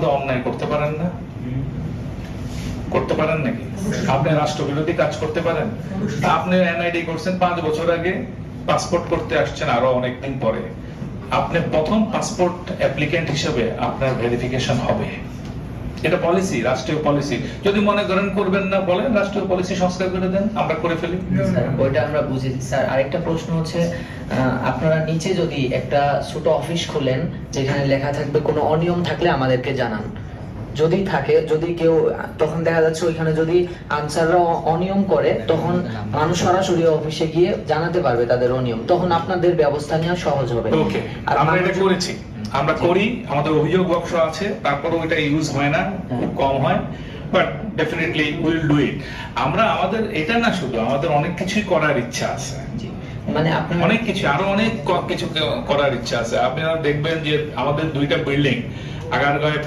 মধ্যে অন্যায় করতে পারেন না? করতে পারেন নাকি? আপনি রাষ্ট্রবিরোধী কাজ করতে পারেন? আপনি এনআইডি করছেন 5 বছর আগে, পাসপোর্ট করতে আসছেন আরো অনেকদিন পরে। আপনি প্রথম পাসপোর্ট অ্যাপ্লিক্যান্ট হিসেবে আপনার ভেরিফিকেশন হবে। এটা পলিসি, রাষ্ট্রীয় পলিসি। যদি মনে করেন করবেন না, বলেন রাষ্ট্রীয় পলিসি সংস্কার করে দেন, আমরা করে ফেলি। স্যার ওইটা আমরা বুঝেছি স্যার। আরেকটা প্রশ্ন হচ্ছে, আপনারা নিচে যদি একটা ছোট অফিস খোলেন যেখানে লেখা থাকবে কোনো অনিয়ম থাকলে আমাদেরকে জানান, যদি থাকে, যদি কেউ, তখন দেখা যাচ্ছে ওইখানে যদি আনসাররা অনিয়ম করে তখন মানুষ সরাসরি অফিসে গিয়ে জানাতে পারবে তাদের অনিয়ম, তখন আপনাদের ব্যবস্থা নেওয়া সহজ হবে। ওকে, আমরা এটা করেছি, আমরা করি, আমাদের অভিযোগ বক্স আছে, তারপরেও এটা ইউজ হয় না, খুব কম হয়, but definitely will do it. আমরা আমাদের এটা না, শুধু আমাদের অনেক কিছুই করার ইচ্ছা আছে, মানে আপনার অনেক কিছু, আরো অনেক কিছু করার ইচ্ছা আছে। আপনারা দেখবেন যে আমাদের 2টা বিল্ডিং, আগারগাঁয়ে